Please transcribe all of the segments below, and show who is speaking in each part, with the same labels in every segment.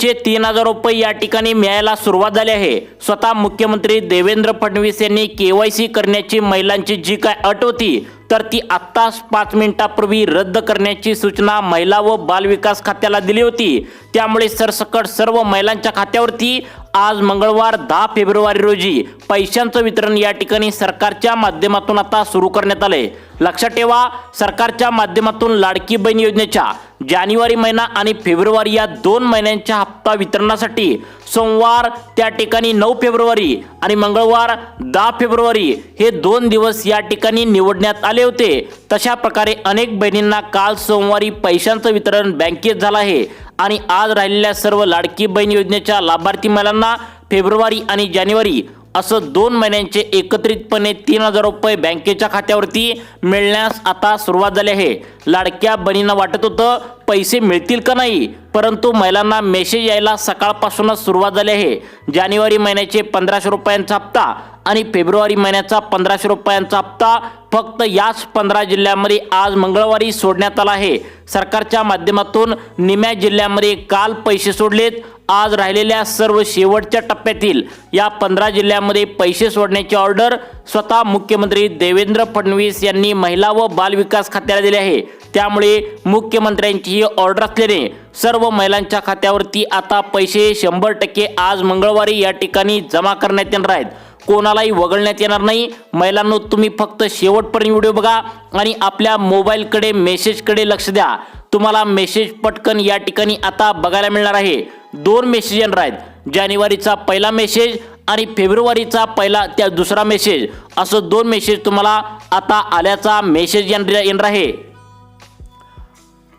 Speaker 1: चे 3000 रुपये या ठिकाणी मिळायला सुरुवात झाली आहे। स्वतः मुख्यमंत्री देवेंद्र फडणवीस यांनी केवायसी करण्याची महिलांची जी काय अट होती तर ती आत्ताच 5 मिनिटांपूर्वी रद्द करण्याची सूचना महिला व बाल विकास खात्याला दिली होती। त्यामुळे सरसकट सर्व महिलांच्या खात्यावरती आज मंगळवार 10 फेब्रुवारी रोजी पैशांचं वितरण या ठिकाणी सरकारच्या माध्यमातून आता सुरू करण्यात आले। लक्षात ठेवा, सरकारच्या माध्यमातून लाडकी बहीण योजनेच्या जानेवारी महिना आणि फेब्रुवारी या 2 महिन्यांच्या हप्ता वितरणासाठी सोमवार त्या ठिकाणी 9 फेब्रुवारी आणि मंगळवार 10 फेब्रुवारी हे 2 दिवस या ठिकाणी निवडण्यात आले होते। तशा प्रकारे अनेक बहिणींना काल सोमवारी पैशांचं वितरण बँकेत झालं आहे आणि आज राहिलेल्या सर्व लाडकी बहीण योजनेच्या लाभार्थी महिलांना फेब्रुवारी आणि जानेवारी असं 2 महिन्यांचे एकत्रितपणे 3000 रुपये बँकेच्या खात्यावरती मिळण्यास आता सुरुवात झाली आहे। लाडक्या बहिणींना वाटत होतं पैसे मिळतील का नाही, परंतु महिलांना मेसेज यायला सकाळपासूनच सुरुवात झाली आहे। जानेवारी महिन्याचे 1500 रुपयांचा हप्ता आणि फेब्रुवारी महिन्याचा 1500 रुपयांचा हप्ता फक्त याच 15 जिल्ह्यांमध्ये आज मंगळवारी सोडण्यात आला आहे। सरकारच्या माध्यमातून निम्या जिल्ह्यांमध्ये काल पैसे सोडलेत। आज राहिलेल्या सर्व शेवटच्या टप्प्यातील या 15 जिल्ह्यांमध्ये पैसे सोडण्याची ऑर्डर स्वतः मुख्यमंत्री देवेंद्र फडणवीस यांनी महिला व बाल विकास खात्याला दिली आहे। त्यामुळे मुख्यमंत्र्यांची ही ऑर्डर असल्याने सर्व महिलांच्या खात्यावरती आता पैसे 100% आज मंगळवारी या ठिकाणी जमा करण्यात येणार आहेत। कोणालाही वगळण्यात येणार नाही। महिलांनो, तुम्ही फक्त शेवटपर्यंत व्हिडिओ बघा आणि आपल्या मोबाईलकडे मेसेजकडे लक्ष द्या। तुम्हाला मेसेज पटकन या ठिकाणी आता बघायला मिळणार आहे। 2 मेसेज येणार आहेत, जानेवारीचा पहिला मेसेज आणि फेब्रुवारीचा पहिला त्या दुसरा मेसेज, असं 2 मेसेज तुम्हाला आता आल्याचा मेसेज येणार आहे।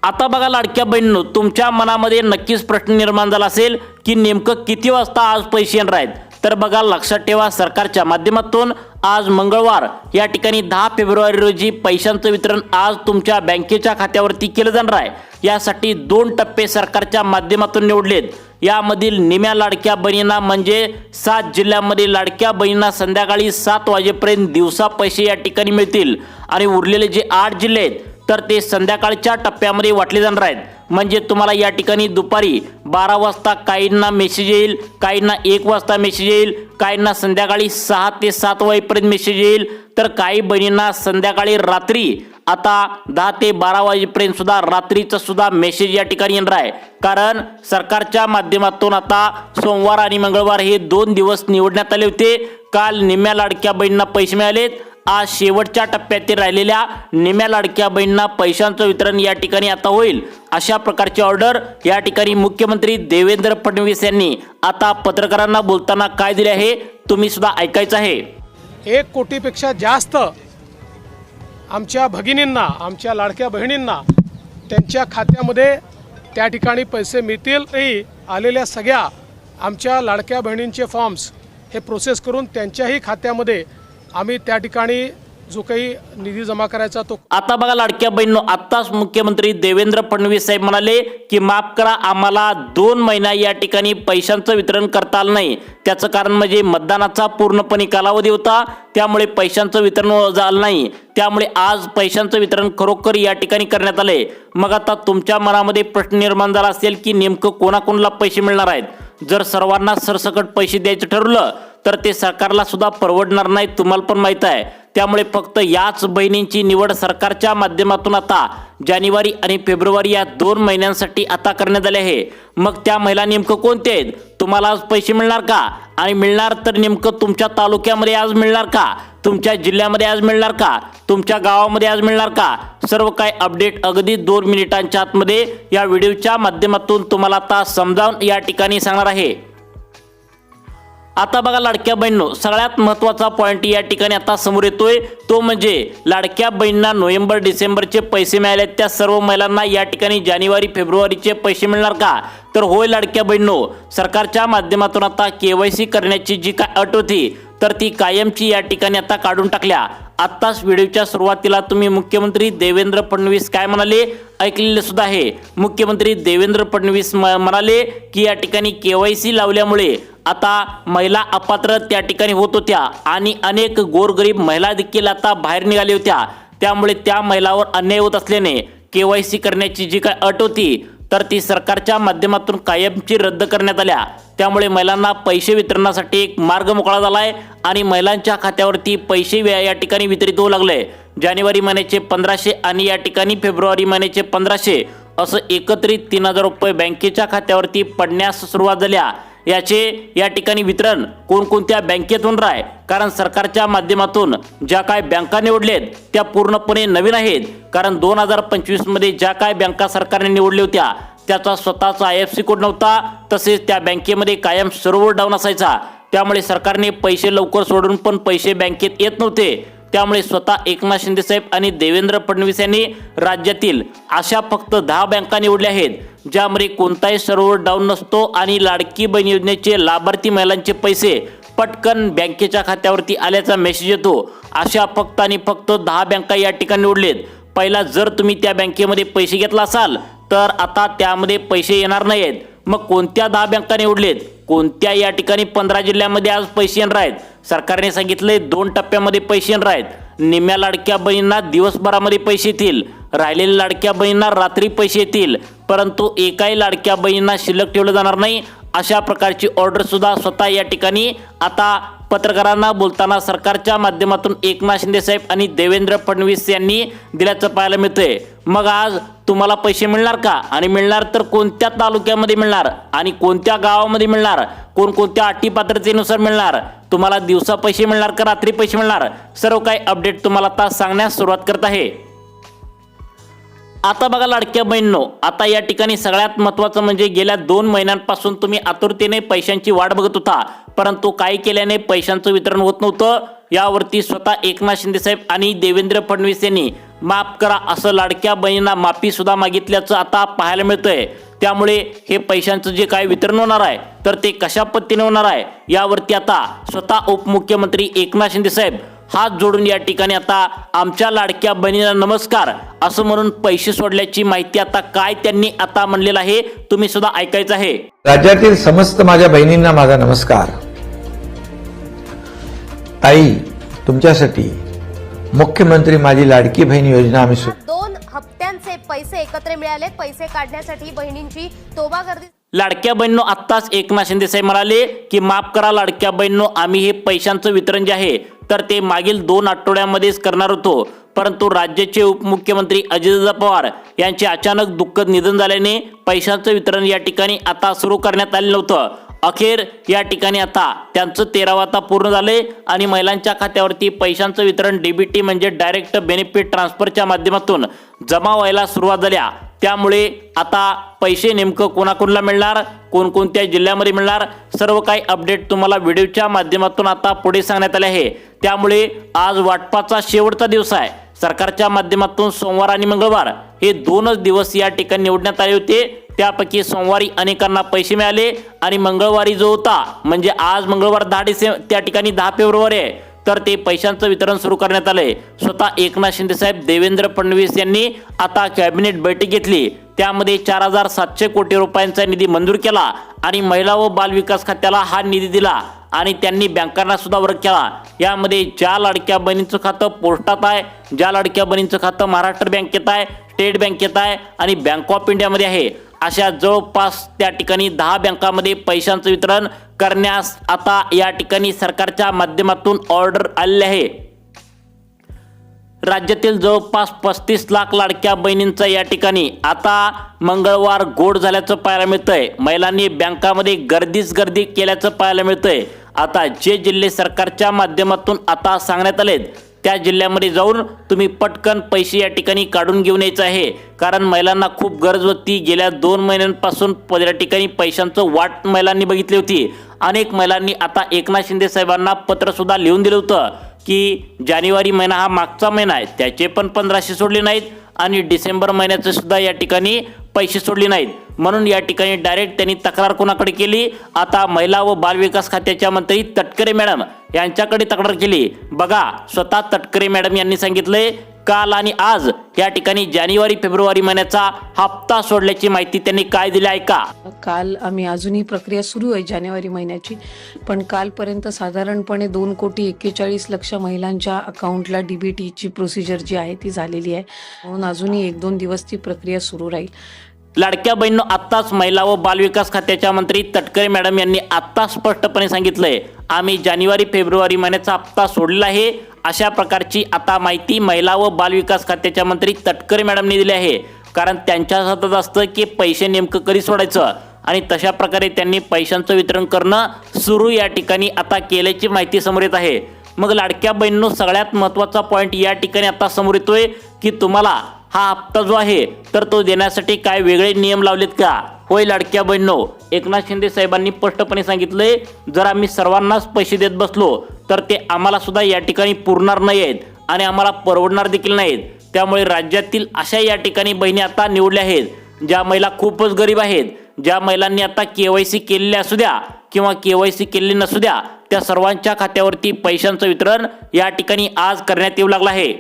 Speaker 1: आता बघा लाडक्या बहिणींनो, तुमच्या मनामध्ये नक्कीच प्रश्न निर्माण झाला असेल की नेमकं किती वाजता आज पैसे येणार आहेत। तर बघा, लक्षात ठेवा, सरकारच्या माध्यमातून आज मंगळवार या ठिकाणी 10 फेब्रुवारी रोजी पैशांचं वितरण आज तुमच्या बँकेच्या खात्यावरती केलं जाणार आहे। यासाठी 2 टप्पे सरकारच्या माध्यमातून निवडलेत। यामधील निम्या लाडक्या बहिणींना म्हणजे 7 जिल्ह्यांमध्ये लाडक्या बहिणींना संध्याकाळी 7 वाजेपर्यंत दिवसा पैसे या ठिकाणी मिळतील आणि उरलेले जे 8 जिल्हे आहेत तर ते संध्याकाळच्या टप्प्यामध्ये वाटले जाणार आहेत। म्हणजे तुम्हाला या ठिकाणी दुपारी 12 वाजता काहींना मेसेज येईल, काहींना 1 वाजता मेसेज येईल, काहींना संध्याकाळी 6 ते 7 वाजेपर्यंत मेसेज येईल, तर काही बहिणींना संध्याकाळी रात्री आता 10 ते 12 वाजेपर्यंत सुद्धा रात्रीचा सुद्धा मेसेज या ठिकाणी येणार आहे। कारण सरकारच्या माध्यमातून आता सोमवार आणि मंगळवार हे 2 दिवस निवडण्यात आले होते। काल निम्या लाडक्या बहिणींना पैसे मिळालेत। आज शेवटच्या टप्प्यातील राहिलेल्या निम्या लाडक्या बहिणींना पैशांचं वितरण या ठिकाणी आता होईल। अशा प्रकारची ऑर्डर या ठिकाणी मुख्यमंत्री देवेंद्र फडणवीस यांनी आता पत्रकारांना बोलताना काय दिले आहे तुम्ही सुद्धा ऐकायचं आहे।
Speaker 2: 1 कोटीपेक्षा जास्त आमच्या भगिनींना, आमच्या लाडक्या बहिणींना त्यांच्या खात्यामध्ये त्या ठिकाणी पैसे मिळतील। तरी आलेल्या सगळ्या आमच्या लाडक्या बहिणींचे फॉर्म्स हे प्रोसेस करून त्यांच्याही खात्यामध्ये आम्ही त्या ठिकाणी जो काही निधी जमा करायचा तो।
Speaker 1: आता बघा लाडक्या बहिणींनो, आत्ताच मुख्यमंत्री देवेंद्र फडणवीस साहेब म्हणाले की माफ करा, आम्हाला 2 महिना या ठिकाणी पैशांचं वितरण करता आलं नाही। त्याचं कारण म्हणजे मतदानाचा पूर्णपणे कालावधी होता, त्यामुळे पैशांचं वितरण झालं नाही। त्यामुळे आज पैशांचं वितरण खरोखर या ठिकाणी करण्यात आले। मग आता तुमच्या मनामध्ये प्रश्न निर्माण झाला असेल की नेमकं कोणाकोणाला पैसे मिळणार आहेत। जर सर्वांना सरसकट पैसे द्यायचं ठरवलं तर ते सरकारला सुद्धा परवडणार नाही, तुम्हाला पण माहित आहे। त्यामुळे फक्त याच बहिणींची निवड सरकारच्या माध्यमातून आता जानेवारी आणि फेब्रुवारी या 2 महिन्यांसाठी आता करण्यात आले आहे। मग त्या महिला नेमकं कोणते आहेत, तुम्हाला आज पैसे मिळणार का, आणि मिळणार तर नेमकं तुमच्या तालुक्यामध्ये आज मिळणार का, तुमच्या जिल्ह्यामध्ये आज मिळणार का, तुमच्या गावामध्ये आज मिळणार का, सर्व काही अपडेट अगदी 2 मिनिटांच्या आतमध्ये या व्हिडिओच्या माध्यमातून तुम्हाला आता समजावून या ठिकाणी सांगणार आहे। आता बघा लाडक्या बहिणींनो, सगळ्यात महत्त्वाचा पॉइंट या ठिकाणी आता समोर येतोय, तो म्हणजे लाडक्या बहिणींना नोव्हेंबर डिसेंबरचे पैसे मिळाले त्या सर्व महिलांना या ठिकाणी जानेवारी फेब्रुवारीचे पैसे मिळणार का। तर होय लाडक्या बहिणींनो, सरकारच्या माध्यमातून आता केवायसी करण्याची जी काय अट होती तर ती कायमची या ठिकाणी आता काढून टाकल्या। आत्ताच व्हिडिओच्या सुरुवातीला तुम्ही मुख्यमंत्री देवेंद्र फडणवीस काय म्हणाले ऐकलेले सुद्धा आहे। मुख्यमंत्री देवेंद्र फडणवीस म्हणाले की या ठिकाणी केवायसी लावल्यामुळे आता महिला अपात्र त्या ठिकाणी होत होत्या आणि अनेक गोरगरीब महिला देखील आता बाहेर निघाल्या होत्या। त्यामुळे त्या महिलांवर अन्याय होत असल्याने केवायसी करण्याची जी काय अट होती तर ती सरकारच्या माध्यमातून कायमची रद्द करण्यात आल्या। त्यामुळे महिलांना पैसे वितरणासाठी एक मार्ग मोकळा झाला आहे आणि महिलांच्या खात्यावरती पैसे या ठिकाणी वितरित होऊ लागले। जानेवारी महिन्याचे 1500 आणि या ठिकाणी फेब्रुवारी महिन्याचे 1500 असं एकत्रित 3000 रुपये बँकेच्या खात्यावरती पडण्यास सुरुवात झाल्या। याचे या ठिकाणी वितरण कोणकोणत्या बँकेतून आहे, कारण सरकारच्या माध्यमातून ज्या काय बँका निवडलेत त्या पूर्णपणे नवीन आहेत। कारण 2025 मध्ये ज्या काय बँका सरकारने निवडल्या होत्या त्याचा स्वतःचा IFSC कोड नव्हता, तसेच त्या बँकेमध्ये कायम सर्व्हर डाऊन असायचा। त्यामुळे सरकारने पैसे लवकर सोडून पण पैसे बँकेत येत नव्हते। त्यामुळे स्वतः एकनाथ शिंदे साहेब आणि देवेंद्र फडणवीस यांनी राज्यातील अशा फक्त 10 बँका निवडल्या आहेत ज्यामध्ये कोणताही सर्व्हर डाऊन नसतो आणि लाडकी बहीण योजनेचे लाभार्थी महिलांचे पैसे पटकन बँकेच्या खात्यावरती आल्याचा मेसेज येतो। अशा फक्त आणि फक्त 10 बँका या ठिकाणी निवडलेत। पहिला जर तुम्ही त्या बँकेमध्ये पैसे घेतला असाल तर आता त्यामध्ये पैसे येणार नाहीत। मग कोणत्या 10 बँका निवडलेत, कोणत्या या ठिकाणी 15 जिल्ह्यामध्ये आज पैसे येणार आहेत? सरकारने सांगितले 2 टप्प्यामध्ये पैसे येणार आहेत। निम्म्या लाडक्या बहिणींना दिवसभरामध्ये पैसे येतील, राहिलेल्या लाडक्या बहिणींना रात्री पैसे येतील, परंतु एकाही लाडक्या बहिणींना शिल्लक ठेवलं जाणार नाही। अशा प्रकारची ऑर्डर सुद्धा स्वतः या ठिकाणी आता पत्रकारांना बोलताना सरकारच्या माध्यमातून एकनाथ शिंदे साहेब आणि देवेंद्र फडणवीस यांनी दिल्याचं पाहायला मिळतंय। मग आज तुम्हाला पैसे मिळणार का, आणि मिळणार तर कोणत्या तालुक्यामध्ये मिळणार आणि कोणत्या गावामध्ये मिळणार, कोणकोणत्या अटी पात्रतेनुसार मिळणार, तुम्हाला दिवसा पैसे मिळणार का रात्री पैसे मिळणार, सर्व काही अपडेट तुम्हाला आता सांगण्यास सुरुवात करत आहे। आता बघा लाडक्या बहिणींनो, आता या ठिकाणी सगळ्यात महत्त्वाचं म्हणजे गेल्या 2 महिन्यांपासून तुम्ही आतुरतेने पैशांची वाट बघत होता, परंतु काही केल्याने पैशांचं वितरण होत नव्हतं। यावरती स्वतः एकनाथ शिंदे साहेब आणि देवेंद्र फडणवीस यांनी माफ करा असं लाडक्या बहिणींना माफी सुद्धा मागितल्याचं आता पाहायला मिळतंय। त्यामुळे हे पैशांचं जे काय वितरण होणार आहे तर ते कशा पद्धतीने होणार आहे यावरती आता स्वतः उपमुख्यमंत्री एकनाथ शिंदे साहेब हात जोडून या ठिकाणी आता आमच्या लाडक्या बहिणीला नमस्कार असं म्हणून पैसे सोडल्याची माहिती आता काय त्यांनी आता म्हणलेलं आहे, तुम्ही सुद्धा ऐकायचं आहे।
Speaker 3: राज्यातील समस्त माझ्या बहिणींना माझा नमस्कार। ताई, तुमच्यासाठी मुख्यमंत्री माझी लाडकी बहीण योजना आम्ही
Speaker 4: 2 हप्त्यांचे पैसे एकत्र मिळाले। पैसे काढण्यासाठी बहिणींची तोबा गर्दी।
Speaker 1: लाडक्या बहिणींनो, आत्ताच एकनाथ शिंदे साहेब म्हणाले की माफ करा लाडक्या बहिणींनो, आम्ही हे पैशांचं वितरण जे आहे तर ते मागील 2 आठवड्यामध्येच करणार होतो, परंतु राज्याचे उपमुख्यमंत्री अजितदादा पवार यांचे अचानक दुःखद निधन झाल्याने पैशांचं वितरण या ठिकाणी आता सुरू करण्यात आले नव्हतं। अखेर या ठिकाणी आता त्यांचं 13वा आता पूर्ण झाले आणि महिलांच्या खात्यावरती पैशांचं वितरण DBT म्हणजे डायरेक्ट बेनिफिट ट्रान्सफरच्या माध्यमातून जमा व्हायला सुरुवात झाल्या। त्यामुळे आता पैसे नेमकं कोणाकोणाला मिळणार, कोणकोणत्या जिल्ह्यामध्ये मिळणार, सर्व काही अपडेट तुम्हाला व्हिडिओच्या माध्यमातून आता पुढे सांगण्यात आले आहे। त्यामुळे आज वाटपाचा शेवटचा दिवस आहे। सरकारच्या माध्यमातून सोमवार आणि मंगळवार हे 2च दिवस या ठिकाणी निवडण्यात आले होते। त्यापैकी सोमवारी अनेकांना पैसे मिळाले आणि मंगळवारी जो होता म्हणजे आज मंगळवार 10 त्या ठिकाणी 10 फेब्रुवारी आहे तर ते पैशांचं वितरण सुरू करण्यात आले। स्वतः एकनाथ शिंदे साहेब देवेंद्र फडणवीस यांनी आता कॅबिनेट बैठक घेतली, त्यामध्ये 4700 कोटी रुपयांचा निधी मंजूर केला आणि महिला व बाल विकास खात्याला हा निधी दिला आणि त्यांनी बँकांना सुद्धा वर्ग केला। यामध्ये ज्या लाडक्या बहिणींचं खातं पोस्टात आहे, ज्या लाडक्या बहिणींचं खातं महाराष्ट्र बँकेत आहे, स्टेट बँकेत आहे आणि बँक ऑफ इंडियामध्ये आहे, अशा जवळपास त्या ठिकाणी 10 बँकांमध्ये पैशांचं वितरण करण्यास आता या ठिकाणी सरकारच्या माध्यमातून ऑर्डर आलेली आहे। राज्यातील जवळपास 35 लाख लाडक्या बहिणींचा या ठिकाणी आता मंगळवार गोड झाल्याचं पाहायला मिळतंय। महिलांनी बँकामध्ये गर्दी केल्याचं पाहायला मिळतंय। आता जे जिल्हे सरकारच्या माध्यमातून आता सांगण्यात आलेत त्या जिल्ह्यामध्ये जाऊन तुम्ही पटकन पैसे या ठिकाणी काढून घेऊन यायचं आहे, कारण महिलांना खूप गरज होती। गेल्या 2 महिन्यांपासून या ठिकाणी पैशांचं वाट महिलांनी बघितली होती। अनेक महिलांनी आता एकनाथ शिंदे साहेबांना पत्र सुद्धा लिहून दिलं होतं की जानेवारी महिना हा मागचा महिना आहे त्याचे पण 1500 सोडले नाहीत आणि डिसेंबर महिन्याचे सुद्धा या ठिकाणी पैसे सोडले नाहीत, म्हणून या ठिकाणी डायरेक्ट त्यांनी तक्रार कोणाकडे केली, आता महिला व बाल विकास खात्याच्या मंत्री तटकरे मॅडम यांच्याकडे तक्रार केली। बघा, स्वतः तटकरे मॅडम यांनी सांगितले काल आणि आज या ठिकाणी जानेवारी फेब्रुवारी महिन्याचा हप्ता सोडल्याची माहिती त्यांनी काय दिली ऐका।
Speaker 5: काल आम्ही अजूनही प्रक्रिया सुरू आहे जानेवारी महिन्याची, पण कालपर्यंत साधारणपणे 2,41,00,000 महिलांच्या अकाउंटला DBTची प्रोसिजर जी आहे ती झालेली आहे, म्हणून अजूनही 1-2 दिवस ती प्रक्रिया सुरू राहील।
Speaker 1: लाडक्या बहिणींनो, आत्ताच महिला व बालविकास खात्याच्या मंत्री तटकरे मॅडम यांनी आत्ता स्पष्टपणे सांगितलंय, आम्ही जानेवारी फेब्रुवारी महिन्याचा हप्ता सोडलेला आहे. अशा प्रकारची आता माहिती महिला व बालविकास खात्याच्या मंत्री तटकरे मॅडमने दिली आहे. कारण त्यांच्या हातात असतं की पैसे नेमकं कधी सोडायचं आणि तशा प्रकारे त्यांनी पैशांचं वितरण करणं सुरू या ठिकाणी आता केल्याची माहिती समोर येत आहे. मग लाडक्या बहिणींनो, सगळ्यात महत्त्वाचा पॉईंट या ठिकाणी आता समोर येतोय की तुम्हाला हा हप्ता जो आहे तर तो देण्यासाठी काय वेगळे नियम लावलेत का? होय लाडक्या बहिणींनो, एकनाथ शिंदे साहेबांनी स्पष्टपणे सांगितलंय, जर आम्ही सर्वांनाच पैसे देत बसलो तर ते आम्हाला सुद्धा या ठिकाणी पुरणार नाही आहेत आणि आम्हाला परवडणार देखील नाहीत. त्यामुळे राज्यातील अशा या ठिकाणी बहिणी आता निवडल्या आहेत ज्या महिला खूपच गरीब आहेत, ज्या महिलांनी आता KYC केलेली असू द्या किंवा KYC केलेली नसू द्या, त्या सर्वांच्या खात्यावरती पैशांचं वितरण या ठिकाणी आज करण्यात येऊ लागलं आहे.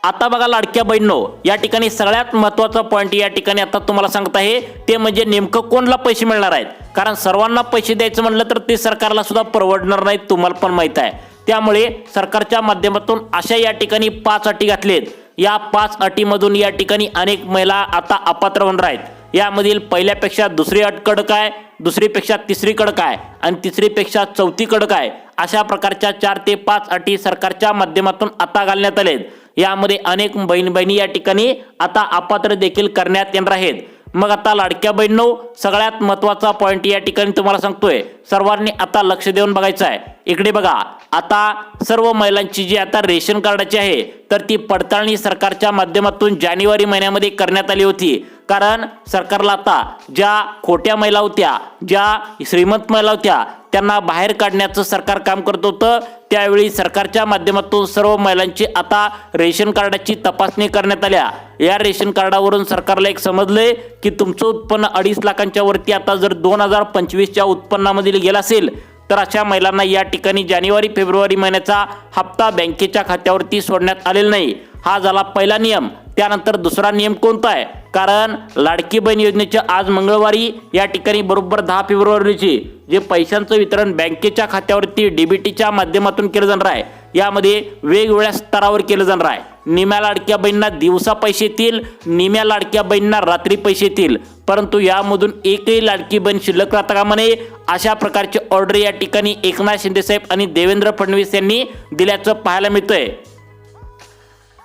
Speaker 1: आता बघा लाडक्या बहिणींनो, या ठिकाणी सगळ्यात महत्त्वाचा पॉईंट या ठिकाणी आता तुम्हाला सांगत आहे ते म्हणजे नेमकं कोणाला पैसे मिळणार आहेत. कारण सर्वांना पैसे द्यायचं म्हणलं तर ते सरकारला सुद्धा परवडणार नाहीत, तुम्हाला पण माहीत आहे. त्यामुळे सरकारच्या माध्यमातून अशा या ठिकाणी 5 अटी घातलेत. या 5 अटीमधून या ठिकाणी अनेक महिला आता अपात्र होणार आहेत. यामधील पहिल्यापेक्षा दुसरी अट कडक आहे, दुसरीपेक्षा तिसरी कडक आहे आणि तिसरीपेक्षा चौथी कडक आहे. अशा प्रकारच्या 4 ते 5 अटी सरकारच्या माध्यमातून आता घालण्यात आलेत. यामध्ये अनेक बहिणी या ठिकाणी आता अपात्र देखील करण्यात येणार आहेत. मग आता लाडक्या बहिणींनो, सगळ्यात महत्त्वाचा पॉईंट या ठिकाणी तुम्हाला सांगतोय, सर्वांनी आता लक्ष देऊन बघायचं आहे. इकडे बघा, आता सर्व महिलांची जी आता रेशन कार्डाची आहे तर ती पडताळणी सरकारच्या माध्यमातून जानेवारी महिन्यामध्ये करण्यात आली होती. कारण सरकारला आता ज्या खोट्या महिला होत्या, ज्या श्रीमंत महिला होत्या, त्यांना बाहेर काढण्याचं सरकार काम करत होतं. त्यावेळी सरकारच्या माध्यमातून सर्व महिलांची आता रेशन कार्डाची तपासणी करण्यात आल्या. या रेशन कार्डावरून सरकारला एक समजलंय की तुमचं उत्पन्न 2.5 लाखांच्या वरती आता जर 2025च्या उत्पन्नामधील गेलं असेल तर अशा महिलांना या ठिकाणी जानेवारी फेब्रुवारी महिन्याचा हप्ता बँकेच्या खात्यावरती सोडण्यात आलेला नाही. हा झाला पहिला नियम. त्यानंतर दुसरा नियम कोणता आहे? कारण लाडकी बहीण योजनेच्या आज मंगळवारी या ठिकाणी बरोबर 10 फेब्रुवारीची जे पैशांचं वितरण बँकेच्या खात्यावरती DBTच्या माध्यमातून केलं जाणार आहे. यामध्ये वेगवेगळ्या स्तरावर केलं जाणार आहे. निम्या लाडक्या बहिणींना दिवसा पैसे येतील, निम्या लाडक्या बहिणींना रात्री पैसे येतील. परंतु यामधून एकही लाडकी बहीण शिल्लक राहता कामा नये, अशा प्रकारची ऑर्डर या ठिकाणी एकनाथ शिंदे साहेब आणि देवेंद्र फडणवीस यांनी दिल्याचं पाहायला मिळतंय.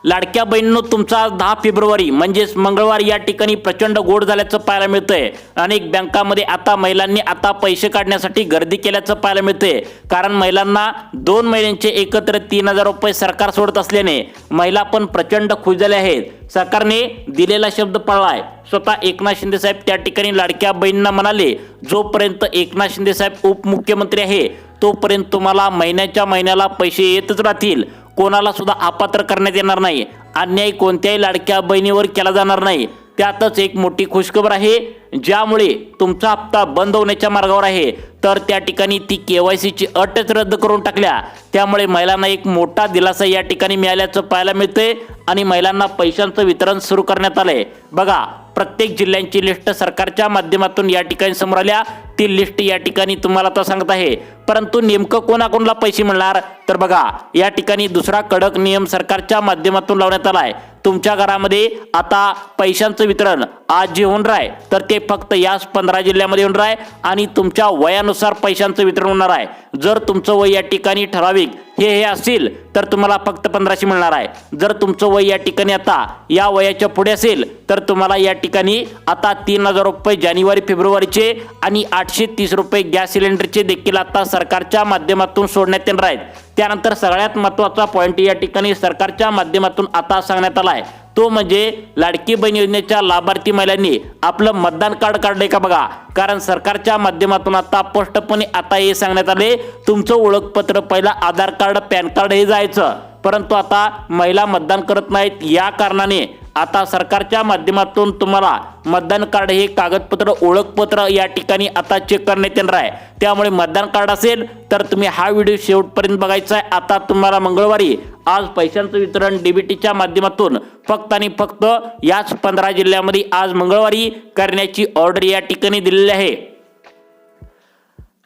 Speaker 1: लाडक्या बहिणींनो, तुमचा 10 फेब्रुवारी म्हणजेच मंगळवार या ठिकाणी प्रचंड गोड झाल्याचं पाहायला मिळतंय. अनेक बँकांमध्ये आता महिलांनी आता पैसे काढण्यासाठी गर्दी केल्याचं पाहायला मिळतंय. कारण महिलांना 2 महिन्यांचे एकत्र 3,000 रुपये सरकार सोडत असल्याने महिला पण प्रचंड खुश झाल्या आहेत. सरकारने दिलेला शब्द पाळलाय. स्वतः एकनाथ शिंदे साहेब त्या ठिकाणी लाडक्या बहिणींना म्हणाले, जोपर्यंत एकनाथ शिंदे साहेब उपमुख्यमंत्री आहे तोपर्यंत तुम्हाला महिन्याच्या महिन्याला पैसे येतच राहतील. कोणाला सुद्धा अपात्र करण्यात येणार नाही. अन्याय कोणत्याही लाडक्या बहिणीवर केला जाणार नाही. त्यातच एक मोठी खुशखबर आहे, ज्यामुळे तुमचा हप्ता बंद होण्याच्या मार्गावर आहे तर त्या ठिकाणी ती KYCची अटच रद्द करून टाकल्या. त्यामुळे महिलांना एक मोठा दिलासा या ठिकाणी मिळाल्याचं पाहायला मिळतंय आणि महिलांना पैशांचं वितरण सुरू करण्यात आलंय. बघा, प्रत्येक जिल्ह्यांची लिस्ट सरकारच्या माध्यमातून या ठिकाणी समोर आल्या. ती लिस्ट या ठिकाणी तुम्हाला तर सांगत आहे. परंतु नेमकं कोणाकोणाला पैसे मिळणार तर बघा, या ठिकाणी दुसरा कडक नियम सरकारच्या माध्यमातून लावण्यात आलाय. तुमच्या घरामध्ये आता पैशांचं वितरण आज जे होणार आहे तर ते फक्त याच 15 जिल्ह्यामध्ये होणार आहे आणि तुमच्या वयानुसार पैशांचं वितरण होणार आहे. जर तुमचं वय या ठिकाणी ठराविक हे असेल तर तुम्हाला फक्त 1500 मिळणार आहे. जर तुमचं वय या ठिकाणी आता या वयाच्या पुढे असेल तर तुम्हाला या ठिकाणी आता 3,000 रुपये जानेवारी फेब्रुवारीचे आणि 830 रुपये गॅस सिलेंडरचे देखील आता सरकारच्या माध्यमातून सोडण्यात येणार आहेत. त्यानंतर सगळ्यात महत्त्वाचा पॉईंट या ठिकाणी सरकारच्या माध्यमातून आता सांगण्यात आला आहे, तो म्हणजे लाडकी बहीण योजनेच्या लाभार्थी महिलांनी आपलं मतदान कार्ड काढलंय का बघा. कारण सरकारच्या माध्यमातून आता स्पष्टपणे आता हे सांगण्यात आले, तुमचं ओळखपत्र पहिला आधार कार्ड, पॅन कार्ड हे जायचं. परंतु आता महिला मतदान करत नाहीत. या कारणाने आता सरकारच्या माध्यमातून तुम्हाला मतदान कार्ड हे कागदपत्र, ओळखपत्र या ठिकाणी आता चेक करण्यात येणार आहे. त्यामुळे मतदान कार्ड असेल तर तुम्ही हा व्हिडिओ शेवटपर्यंत बघायचा आहे. आता तुम्हाला मंगळवारी आज पैशांचं वितरण DBTच्या माध्यमातून फक्त आणि फक्त याच 15 जिल्ह्यामध्ये आज मंगळवारी करण्याची ऑर्डर या ठिकाणी दिलेली आहे.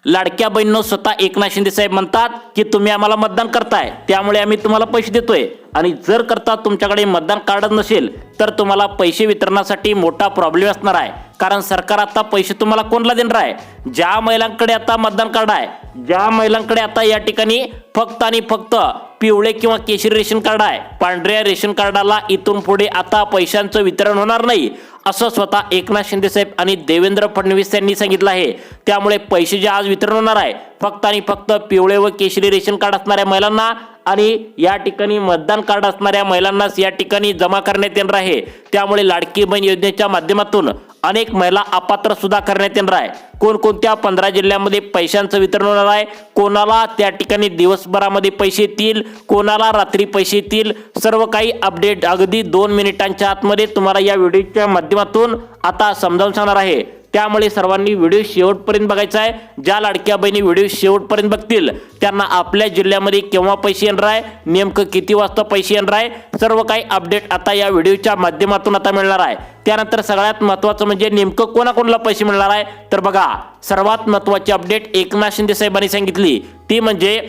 Speaker 1: लाडक्या बहिणींनो, स्वतः एकनाथ शिंदे साहेब म्हणतात की तुम्ही आम्हाला मतदान करताय त्यामुळे आम्ही तुम्हाला पैसे देतोय, आणि जर करता तुमच्याकडे मतदान कार्ड नसेल तर तुम्हाला पैसे वितरणासाठी मोठा प्रॉब्लेम असणार आहे. कारण सरकार आता पैसे तुम्हाला कोणाला देणार आहे? ज्या महिलांकडे आता मतदान कार्ड आहे, ज्या महिलांकडे आता या ठिकाणी फक्त आणि फक्त पिवळे किंवा केशरी रेशन कार्ड आहे, पांढऱ्या रेशन कार्डाला इथून पुढे आता पैशांचं वितरण होणार नाही असं स्वतः एकनाथ शिंदे साहेब आणि देवेंद्र फडणवीस यांनी सांगितलं आहे. त्यामुळे पैसे जे आज वितरण होणार आहे फक्त आणि फक्त पिवळे व केशरी रेशन कार्ड असणाऱ्या महिलांना आणि या ठिकाणी मतदान कार्ड असणाऱ्या महिलांनाच या ठिकाणी जमा करण्यात येणार आहे. त्यामुळे लाडकी बहीण योजनेच्या माध्यमातून अनेक महिला अपात्र सुद्धा करण्यात येणार आहे. कोणकोणत्या 15 जिल्ह्यांमध्ये पैशांचं वितरण होणार आहे, कोणाला त्या ठिकाणी दिवसभरामध्ये पैसे येतील, कोणाला रात्री पैसे येतील, सर्व काही अपडेट अगदी 2 मिनिटांच्या आतमध्ये तुम्हाला या व्हिडिओच्या माध्यमातून आता समजावून सांगणार आहे. त्यामुळे सर्वांनी व्हिडिओ शेवटपर्यंत बघायचा आहे. ज्या लाडक्या बहिणी व्हिडिओ शेवटपर्यंत बघतील त्यांना आपल्या जिल्ह्यामध्ये केव्हा पैसे येणार आहे, नेमकं किती वाजता पैसे येणार आहे, सर्व काही अपडेट आता या व्हिडिओच्या माध्यमातून आता मिळणार आहे. त्यानंतर सगळ्यात महत्त्वाचं म्हणजे नेमकं कोणाकोणाला पैसे मिळणार आहे, तर बघा सर्वात महत्त्वाची अपडेट एकनाथ शिंदे साहेबांनी सांगितली ती म्हणजे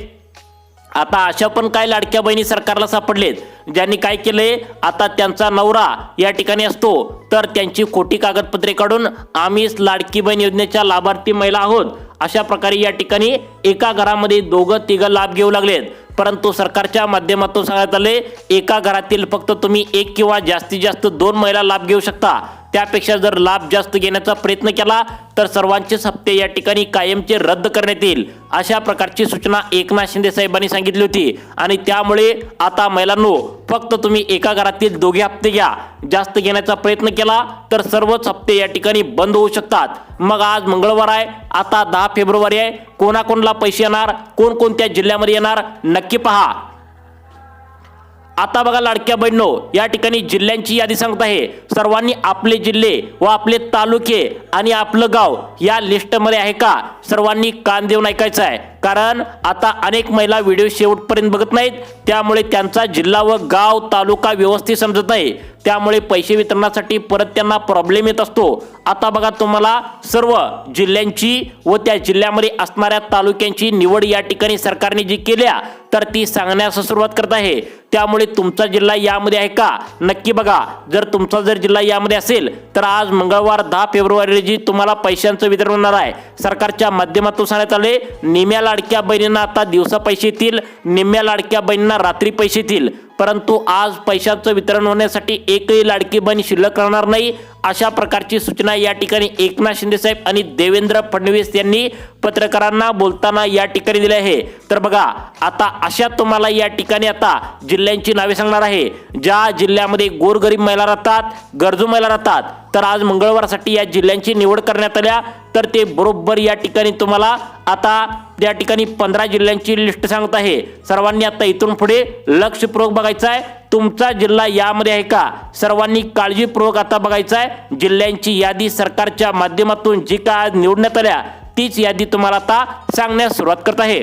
Speaker 1: आता अशा पण काय लाडक्या बहिणी सरकारला सापडलेत ज्यांनी काय केलंय, आता त्यांचा नवरा या ठिकाणी असतो तर त्यांची खोटी कागदपत्रे काढून आम्हीच लाडकी बहीण योजनेच्या लाभार्थी महिला आहोत अशा प्रकारे या ठिकाणी एका घरामध्ये 2-3 लाभ घेऊ लागलेत. परंतु सरकारच्या माध्यमातून सांगण्यात आले एका घरातील फक्त तुम्ही 1 किंवा जास्तीत जास्त 2 महिला लाभ घेऊ शकता. त्यापेक्षा जर लाभ जास्त घेण्याचा प्रयत्न केला तर सर्वांचेच हप्ते या ठिकाणी कायमचे रद्द करण्यात येईल अशा प्रकारची सूचना एकनाथ शिंदे साहेबांनी सांगितली होती. आणि त्यामुळे आता महिलांनो फक्त तुम्ही एका घरातील 2 हप्ते घ्या, जास्त घेण्याचा प्रयत्न केला तर सर्वच हप्ते या ठिकाणी बंद होऊ शकतात. मग आज मंगळवार आहे, आता 10 फेब्रुवारी आहे, कोणाकोणाला पैसे येणार, कोणकोणत्या जिल्ह्यामध्ये येणार नक्की पहा. आता बघा लाडक्या बहिणींनो, या ठिकाणी जिल्ह्यांची यादी सांगत आहे. सर्वांनी आपले जिल्हे व आपले तालुके आणि आपलं गाव या लिस्टमध्ये आहे का, सर्वांनी कान देऊन ऐकायचं आहे. कारण आता अनेक महिला व्हिडिओ शेवटपर्यंत बघत नाहीत, त्यामुळे त्यांचा जिल्हा व गाव तालुका व्यवस्थित समजत नाही, त्यामुळे पैसे वितरणासाठी परत त्यांना प्रॉब्लेम येत असतो. आता बघा तुम्हाला सर्व जिल्ह्यांची व त्या जिल्ह्यामध्ये असणाऱ्या तालुक्यांची निवड या ठिकाणी सरकारने जी केल्या तर ती सांगण्यास सुरुवात करत आहे. त्यामुळे तुमचा जिल्हा यामध्ये आहे का नक्की बघा. जर तुमचा जिल्हा यामध्ये असेल तर आज मंगळवार 10 फेब्रुवारी रोजी तुम्हाला पैशांचं वितरण होणार आहे. सरकारच्या माध्यमातून सांगण्यात आले निम्म्या लाडक्या बहिणींना आता दिवसा पैसे येतील, निम्म्या लाडक्या बहिणींना रात्री पैसे येतील. परंतु आज पैशांचं वितरण होण्यासाठी एकही लाडकी बहीण शिल्लक राहणार नाही अशा प्रकारची सूचना या ठिकाणी एकनाथ शिंदे साहेब आणि देवेंद्र फडणवीस यांनी पत्रकारांना बोलताना या ठिकाणी दिले आहे. तर बघा आता अशा तुम्हाला या ठिकाणी आता जिल्ह्यांची नावे सांगणार आहे. ज्या जिल्ह्यामध्ये गोरगरीब महिला राहतात, गरजू महिला राहतात, तर आज मंगळवारसाठी या जिल्ह्यांची निवड करण्यात आल्या. तर ते बरोबर या ठिकाणी तुम्हाला आता त्या ठिकाणी 15 जिल्ह्यांची लिस्ट सांगत आहे. सर्वांनी आता इथून पुढे लक्षपूर्वक बघायचं आहे तुमचा जिल्हा यामध्ये आहे का, सर्वांनी काळजीपूर्वक आता बघायचं आहे. जिल्ह्यांची यादी सरकारच्या माध्यमातून जी काय आज निवडण्यात आल्या तीच यादी तुम्हाला आता सांगण्यास सुरुवात करत आहे.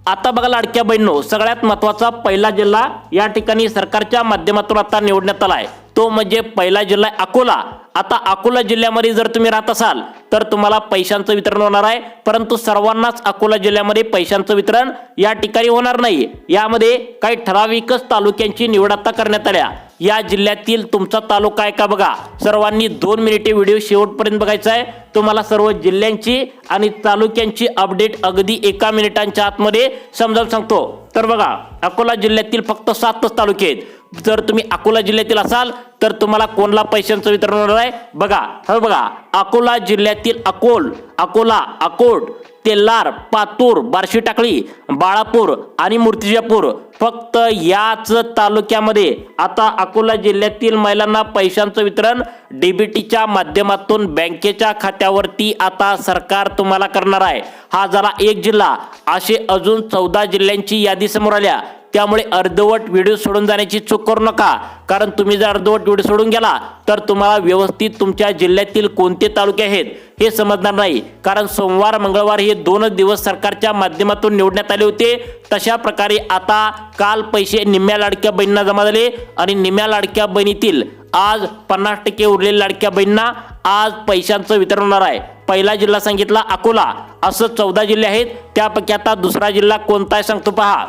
Speaker 1: आता बघा लाडक्या बहिणींनो, सगळ्यात महत्त्वाचा पहिला जिल्हा या ठिकाणी सरकारच्या माध्यमातून आता निवडण्यात आला आहे, तो म्हणजे पहिला जिल्हा अकोला. आता अकोला जिल्ह्यामध्ये जर तुम्ही राहत असाल तर तुम्हाला पैशांचं वितरण होणार आहे. परंतु सर्वांनाच अकोला जिल्ह्यामध्ये पैशांचं वितरण या ठिकाणी होणार नाही. यामध्ये काही ठराविकच तालुक्यांची निवड आता करण्यात आल्या. या जिल्ह्यातील तुमचा तालुका आहे का बघा. सर्वांनी 2 मिनिटे व्हिडिओ शेवटपर्यंत बघायचा आहे. तुम्हाला सर्व जिल्ह्यांची आणि तालुक्यांची अपडेट अगदी 1 मिनिटांच्या आतमध्ये समजावून सांगतो. तर बघा अकोला जिल्ह्यातील फक्त 7 तालुके आहेत. जर तुम्ही अकोला जिल्ह्यातील असाल तर तुम्हाला कोणला पैशांचं वितरण होणार आहे बघा. हे बघा अकोला जिल्ह्यातील अकोल, अकोला, अकोट, तेल्लार, पातूर, बार्शी टाकळी, बाळापूर आणि मूर्तिजापूर फक्त याच तालुक्यामध्ये आता अकोला जिल्ह्यातील महिलांना पैशांचं वितरण डीबीटीच्या माध्यमातून बँकेच्या खात्यावरती आता सरकार तुम्हाला करणार आहे. हा झाला एक जिल्हा. असे अजून 14 जिल्ह्यांची यादी समोर आल्या. त्यामुळे अर्धवट व्हिडिओ सोडून जाण्याची चूक करू नका. कारण तुम्ही जर अर्धवट व्हिडिओ सोडून गेला तर तुम्हाला व्यवस्थित तुमच्या जिल्ह्यातील कोणते तालुके आहेत हे समजणार नाही. कारण सोमवार मंगळवार हे 2 दिवस सरकारच्या माध्यमातून निवडण्यात आले होते. तशा प्रकारे आता काल पैसे निम्म्या लाडक्या बहिणींना जमा झाले आणि निम्म्या लाडक्या बहिणीतील आज 50% उरलेल्या लाडक्या बहिणींना आज पैशांचं वितरण होणार आहे. पहिला जिल्हा सांगितला अकोला, असं 14 जिल्हे आहेत. त्यापैकी आता दुसरा जिल्हा कोणता आहे सांगतो पहा.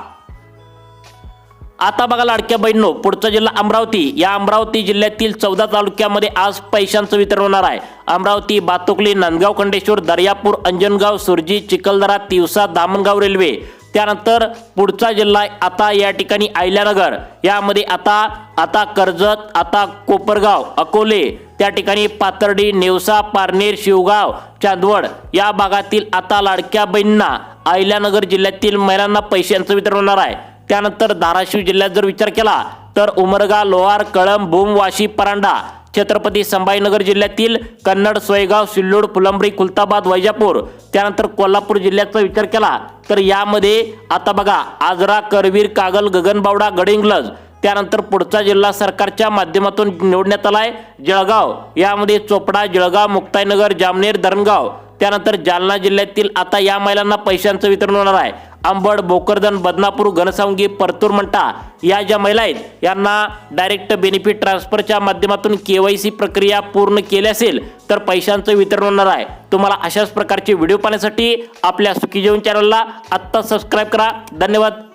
Speaker 1: आता बघा लाडक्या बहिणींनो, पुढचा जिल्हा अमरावती. या अमरावती जिल्ह्यातील 14 तालुक्यामध्ये आज पैशांचं वितरण होणार आहे. अमरावती, बातुकली, नांदगाव, खंडेश्वर, दर्यापूर, अंजनगाव, सुरजी, चिखलदरा, तिवसा, दामणगाव रेल्वे. त्यानंतर पुढचा जिल्हा आता या ठिकाणी अहिल्यानगर. यामध्ये आता कर्जत, आता कोपरगाव, अकोले, त्या ठिकाणी पाथर्डी, नेवसा, पारनेर, शिवगाव, चांदवड या भागातील आता लाडक्या बहिणींना अहिल्यानगर जिल्ह्यातील महिलांना पैशांचं वितरण होणार आहे. त्यानंतर धाराशिव जिल्ह्यात जर विचार केला तर उमरगा, लोहार, कळंब, भूम, वाशी, परांडा, छत्रपती संभाजीनगर जिल्ह्यातील कन्नड, सोयगाव, सिल्लोड, फुलंब्री, खुलताबाद, वैजापूर. त्यानंतर कोल्हापूर जिल्ह्याचा विचार केला तर यामध्ये आता बघा आजरा, करवीर, कागल, गगनबावडा, गडिंग्लज. त्यानंतर पुढचा जिल्हा सरकारच्या माध्यमातून निवडण्यात आलाय जळगाव. यामध्ये चोपडा, जळगाव, मुक्ताईनगर, जामनेर, धरणगाव. त्यानंतर जालना जिल्ह्यातील आता या महिलांना पैशांचं वितरण होणार आहे. अंबड, भोकरदन, बदनापूर, घनसावंगी, परतूर, मंठा या ज्या महिला आहेत यांना डायरेक्ट बेनिफिट ट्रान्सफरच्या माध्यमातून KYC प्रक्रिया पूर्ण केली असेल तर पैशांचं वितरण होणार आहे. तुम्हाला अशाच प्रकारचे व्हिडिओ पाहण्यासाठी आपल्या सुखी जीवन चॅनलला आत्ता सबस्क्राईब करा. धन्यवाद.